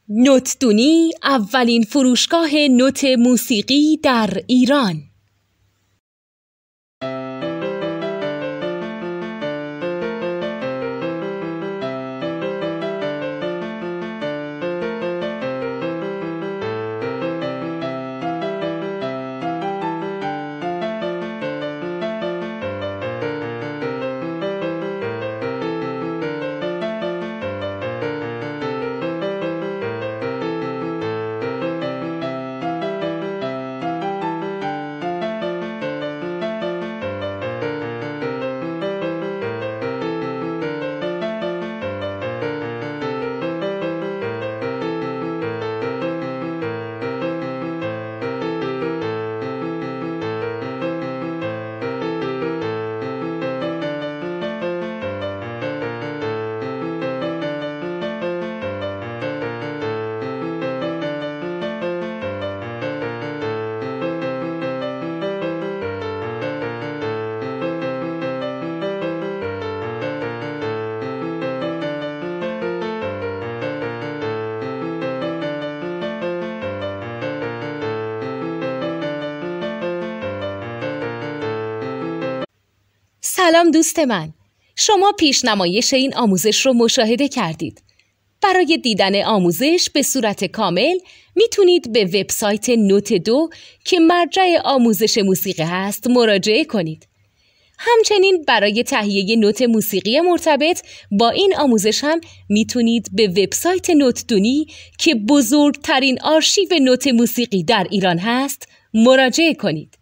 نوتدونی اولین فروشگاه نوت موسیقی در ایران. سلام دوست من، شما پیشنمایش این آموزش رو مشاهده کردید. برای دیدن آموزش به صورت کامل میتونید به وبسایت نوت 2 که مرجع آموزش موسیقی هست مراجعه کنید. همچنین برای تهیه نوت موسیقی مرتبط با این آموزش هم میتونید به وبسایت نوتدونی که بزرگترین آرشیو نوت موسیقی در ایران هست مراجعه کنید.